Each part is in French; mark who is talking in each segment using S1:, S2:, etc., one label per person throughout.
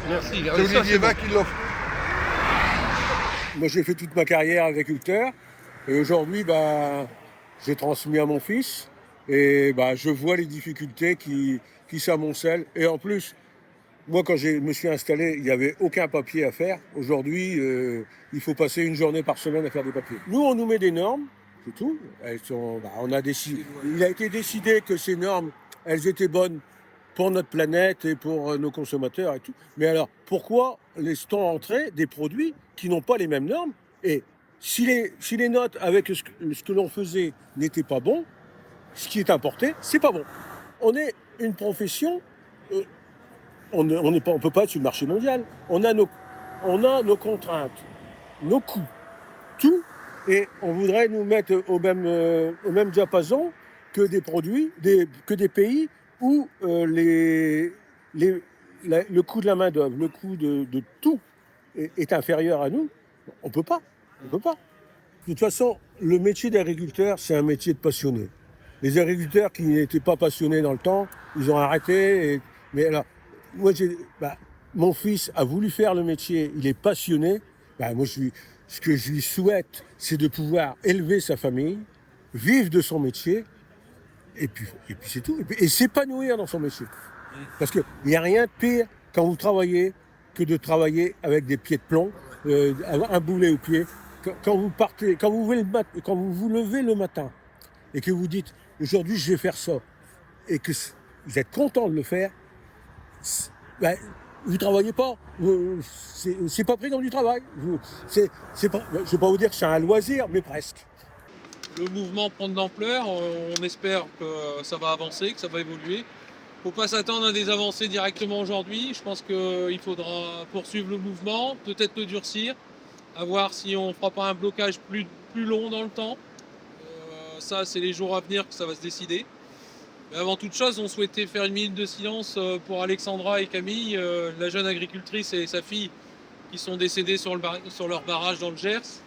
S1: Merci.
S2: C'est Olivier Bas qui l'offre.
S3: Moi, j'ai fait toute ma carrière agriculteur. Et aujourd'hui, j'ai transmis à mon fils. Et je vois les difficultés qui s'amoncellent. Et en plus, moi, quand je me suis installé, il n'y avait aucun papier à faire. Aujourd'hui, il faut passer une journée par semaine à faire des papiers. Nous, on nous met des normes, c'est tout. Il a été décidé que ces normes, elles étaient bonnes pour notre planète et pour nos consommateurs et tout. Mais alors, pourquoi laisse-t-on entrer des produits qui n'ont pas les mêmes normes? Et si les notes avec ce que l'on faisait n'étaient pas bons, ce qui est importé, c'est pas bon. On est une profession, on ne peut pas être sur le marché mondial. On a nos contraintes, nos coûts, tout, et on voudrait nous mettre au même diapason que des produits, que des pays où le coût de la main-d'œuvre, le coût de tout est inférieur à nous. On peut pas. De toute façon, le métier d'agriculteur, c'est un métier de passionné. Les agriculteurs qui n'étaient pas passionnés dans le temps, ils ont arrêté. Mais alors, moi, mon fils a voulu faire le métier, il est passionné. Ce que je lui souhaite, c'est de pouvoir élever sa famille, vivre de son métier, et puis c'est tout. Et s'épanouir dans son métier. Parce qu'il n'y a rien de pire quand vous travaillez que de travailler avec des pieds de plomb, un boulet au pied. Quand vous vous levez le matin et que vous dites « aujourd'hui je vais faire ça » et que vous êtes content de le faire, vous ne travaillez pas. C'est pas pris comme du travail. Je ne vais pas vous dire que c'est un loisir, mais presque.
S1: Le mouvement prend de l'ampleur, on espère que ça va avancer, que ça va évoluer. Il ne faut pas s'attendre à des avancées directement aujourd'hui. Je pense qu'il faudra poursuivre le mouvement, peut-être le durcir, à voir si on ne fera pas un blocage plus long dans le temps. Ça, c'est les jours à venir que ça va se décider. Mais avant toute chose, on souhaitait faire une minute de silence pour Alexandra et Camille, la jeune agricultrice et sa fille qui sont décédées sur leur barrage dans le Gers.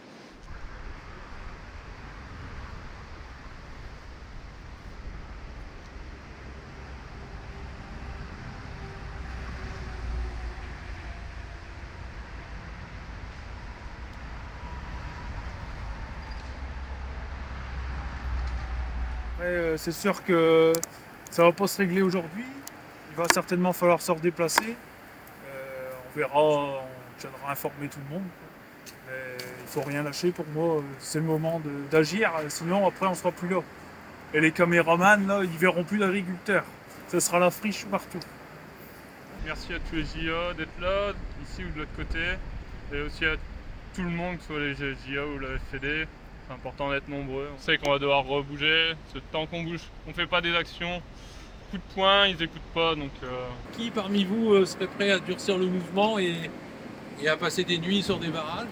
S4: C'est sûr que ça va pas se régler aujourd'hui. Il va certainement falloir se redéplacer. On verra, on tiendra informer tout le monde. Mais il faut rien lâcher pour moi. C'est le moment d'agir. Sinon après on sera plus là. Et les caméramans là, ils verront plus d'agriculteurs. Ce sera la friche partout.
S5: Merci à tous les JA d'être là, ici ou de l'autre côté. Et aussi à tout le monde, que ce soit les JA ou la FED. C'est important d'être nombreux. On sait qu'on va devoir rebouger. Tant qu'on bouge, on fait pas des actions. Coup de poing, ils écoutent pas. Donc,
S1: Qui parmi vous serait prêt à durcir le mouvement et à passer des nuits sur des barrages?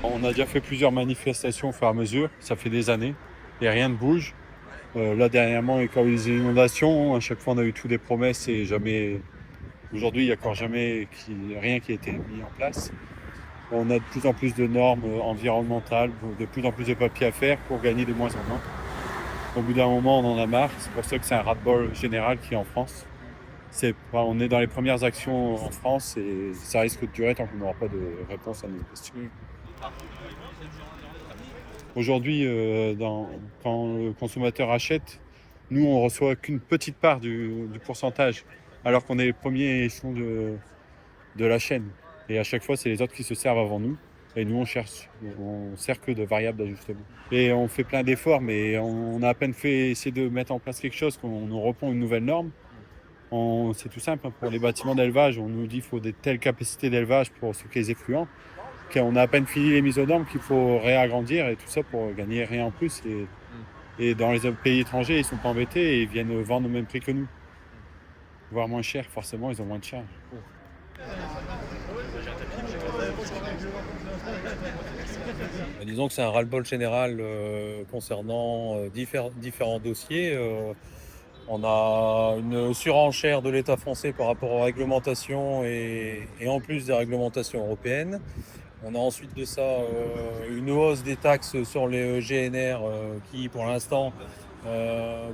S6: On a déjà fait plusieurs manifestations au fur et à mesure. Ça fait des années et rien ne bouge. Là dernièrement, il y a eu les inondations. À chaque fois, on a eu toutes des promesses et jamais. Aujourd'hui, il n'y a encore jamais rien qui a été mis en place. On a de plus en plus de normes environnementales, de plus en plus de papiers à faire pour gagner de moins en moins. Au bout d'un moment, on en a marre. C'est pour ça que c'est un ras-le-bol général qui est en France. On est dans les premières actions en France et ça risque de durer tant qu'on n'aura pas de réponse à nos questions. Aujourd'hui, quand le consommateur achète, nous, on ne reçoit qu'une petite part du pourcentage, alors qu'on est les premiers échelons de la chaîne. Et à chaque fois, c'est les autres qui se servent avant nous. Et nous, on sert que de variable d'ajustement. Et on fait plein d'efforts, mais on a à peine essayé de mettre en place quelque chose, qu'on nous répond une nouvelle norme. C'est tout simple, pour les bâtiments d'élevage, on nous dit qu'il faut des telles capacités d'élevage pour stocker les effluents. On a à peine fini les mises aux normes qu'il faut réagrandir et tout ça pour gagner rien en plus. Et dans les pays étrangers, ils ne sont pas embêtés et ils viennent vendre au même prix que nous. Voire moins cher, forcément, ils ont moins de charges.
S7: Disons que c'est un ras-le-bol général concernant différents dossiers. On a une surenchère de l'État français par rapport aux réglementations et en plus des réglementations européennes. On a ensuite de ça une hausse des taxes sur les GNR qui, pour l'instant,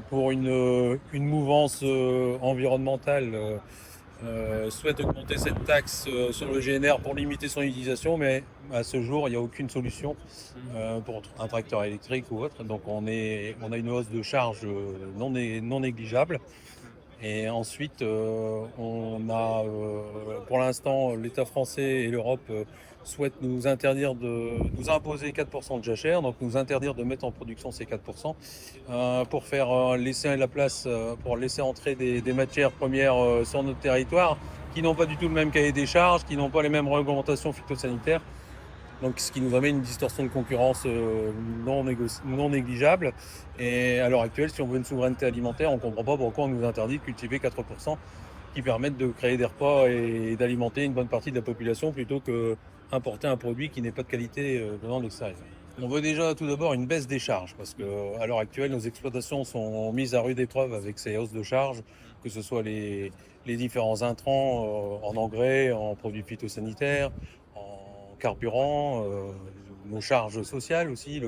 S7: pour une mouvance environnementale, souhaite augmenter cette taxe sur le GNR pour limiter son utilisation, mais à ce jour, il n'y a aucune solution pour un tracteur électrique ou autre. Donc on a une hausse de charge non négligeable. Et ensuite, on a pour l'instant l'État français et l'Europe souhaitent nous imposer 4% de jachère, donc nous interdire de mettre en production ces 4% pour faire laisser la place, pour laisser entrer des matières premières sur notre territoire qui n'ont pas du tout le même cahier des charges, qui n'ont pas les mêmes réglementations phytosanitaires. Donc, ce qui nous amène une distorsion de concurrence non négligeable. Et à l'heure actuelle, si on veut une souveraineté alimentaire, on ne comprend pas pourquoi on nous interdit de cultiver 4% qui permettent de créer des repas et d'alimenter une bonne partie de la population plutôt qu'importer un produit qui n'est pas de qualité venant de l'extérieur. On veut déjà tout d'abord une baisse des charges parce qu'à l'heure actuelle, nos exploitations sont mises à rude épreuve avec ces hausses de charges, que ce soit les différents intrants en engrais, en produits phytosanitaires, carburant, nos charges sociales aussi.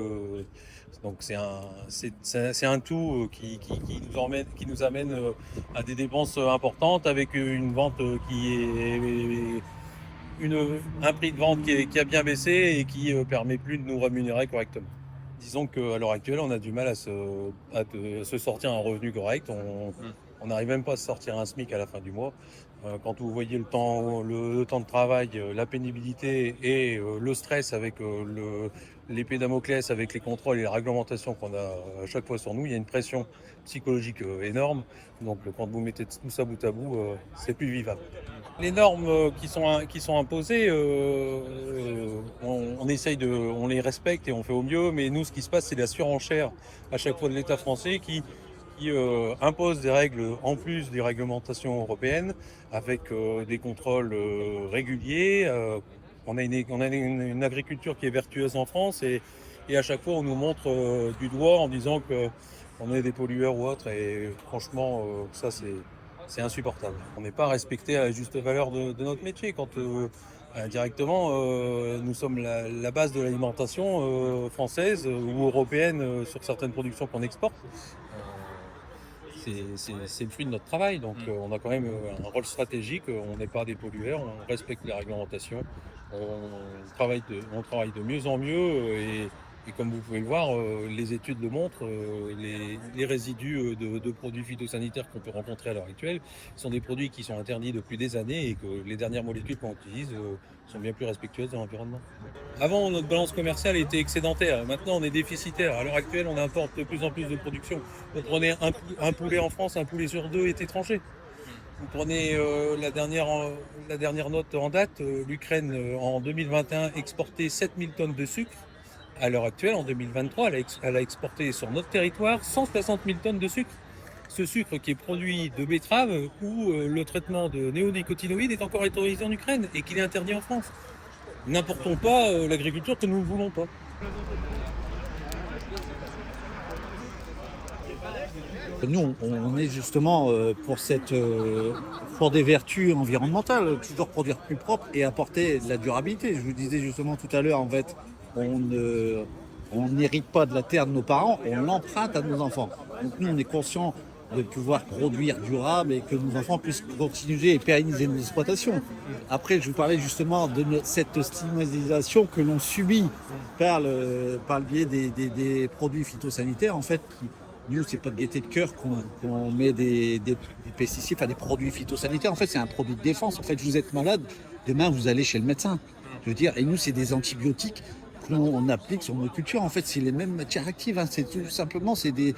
S7: Donc c'est un tout qui nous amène à des dépenses importantes avec une vente un prix de vente qui a bien baissé et qui permet plus de nous rémunérer correctement. Disons qu'à l'heure actuelle, on a du mal à se sortir un revenu correct. On n'arrive même pas à se sortir un SMIC à la fin du mois. Quand vous voyez le temps de travail, la pénibilité et le stress avec l'épée Damoclès, avec les contrôles et les réglementations qu'on a à chaque fois sur nous, il y a une pression psychologique énorme. Donc quand vous mettez tout ça bout à bout, c'est plus vivable. Les normes qui sont imposées, on les respecte et on fait au mieux, mais nous, ce qui se passe, c'est la surenchère à chaque fois de l'État français qui impose des règles en plus des réglementations européennes avec des contrôles réguliers. On a une agriculture qui est vertueuse en France et à chaque fois on nous montre du doigt en disant qu'on est des pollueurs ou autres et franchement ça c'est insupportable. On n'est pas respecté à la juste valeur de notre métier quand directement nous sommes la base de l'alimentation française ou européenne sur certaines productions qu'on exporte. C'est le fruit de notre travail, donc on a quand même un rôle stratégique, on n'est pas des pollueurs, on respecte les réglementations, on travaille de mieux en mieux et comme vous pouvez le voir, les études le montrent, les résidus de produits phytosanitaires qu'on peut rencontrer à l'heure actuelle sont des produits qui sont interdits depuis des années et que les dernières molécules qu'on utilise sont bien plus respectueuses de l'environnement. Avant, notre balance commerciale était excédentaire. Maintenant, on est déficitaire. À l'heure actuelle, on importe de plus en plus de production. Vous prenez un poulet en France, un poulet sur deux est étranger. Vous prenez la dernière note en date, l'Ukraine en 2021 exportait 7000 tonnes de sucre. À l'heure actuelle, en 2023, elle a exporté sur notre territoire 160 000 tonnes de sucre. Ce sucre qui est produit de betterave où le traitement de néonicotinoïdes est encore autorisé en Ukraine et qu'il est interdit en France. N'importons pas l'agriculture que nous ne voulons pas.
S2: Nous, on est justement pour des vertus environnementales, toujours produire plus propre et apporter de la durabilité. Je vous disais justement tout à l'heure, en fait, on n'hérite pas de la terre de nos parents, on l'emprunte à nos enfants. Donc nous, on est conscient de pouvoir produire durable et que nos enfants puissent continuer et pérenniser nos exploitations. Après, je vous parlais justement de cette stigmatisation que l'on subit par le biais des produits phytosanitaires. En fait, nous, c'est pas de gaieté de cœur qu'on met des pesticides, enfin des produits phytosanitaires. En fait, c'est un produit de défense. En fait, vous êtes malade, demain, vous allez chez le médecin. Je veux dire, et nous, c'est des antibiotiques qu'on applique sur nos cultures. En fait, c'est les mêmes matières actives. C'est tout simplement, c'est des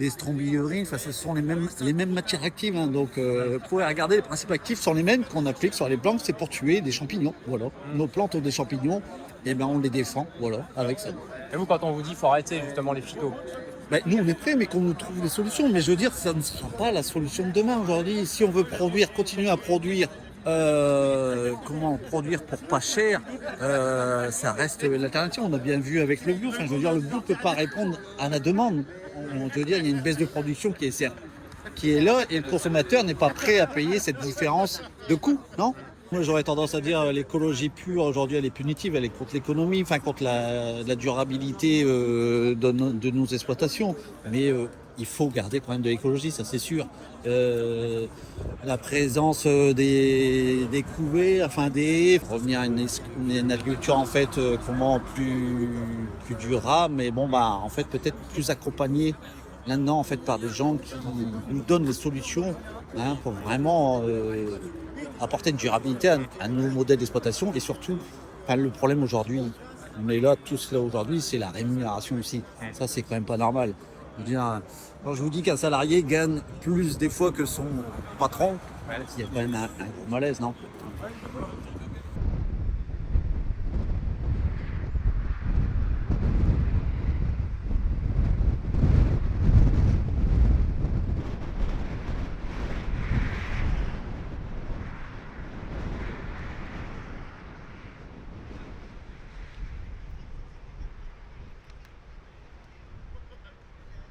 S2: strombylurines. Enfin, ce sont les mêmes matières actives. Donc, vous pouvez regarder, les principes actifs sont les mêmes qu'on applique sur les plantes. C'est pour tuer des champignons. Voilà. Nos plantes ont des champignons. Et ben, on les défend. Voilà, avec ça.
S8: Et vous, quand on vous dit qu'il faut arrêter justement les phytos,
S2: nous, on est prêts, mais qu'on nous trouve des solutions. Mais je veux dire, ça ne sera pas la solution de demain. Aujourd'hui, si on veut continuer à produire. Produire pour pas cher, ça reste l'alternative. On a bien vu avec le bio. Enfin, je veux dire, le bio ne peut pas répondre à la demande. Je veux dire, il y a une baisse de production qui est là et le consommateur n'est pas prêt à payer cette différence de coût, non ? Moi, j'aurais tendance à dire l'écologie pure, aujourd'hui, elle est punitive, elle est contre l'économie, enfin contre la durabilité de nos exploitations. Mais il faut garder quand même de l'écologie, ça c'est sûr. La présence des couvées, enfin des haies, revenir à une agriculture en fait comment plus durable, mais bon bah en fait peut-être plus accompagnée là-dedans en fait par des gens qui nous donnent des solutions pour vraiment apporter une durabilité à nos modèles d'exploitation et surtout, le problème aujourd'hui, on est là tous là aujourd'hui, c'est la rémunération aussi. Ça c'est quand même pas normal. Je veux dire, quand je vous dis qu'un salarié gagne plus des fois que son patron, il y a quand même un gros malaise, non?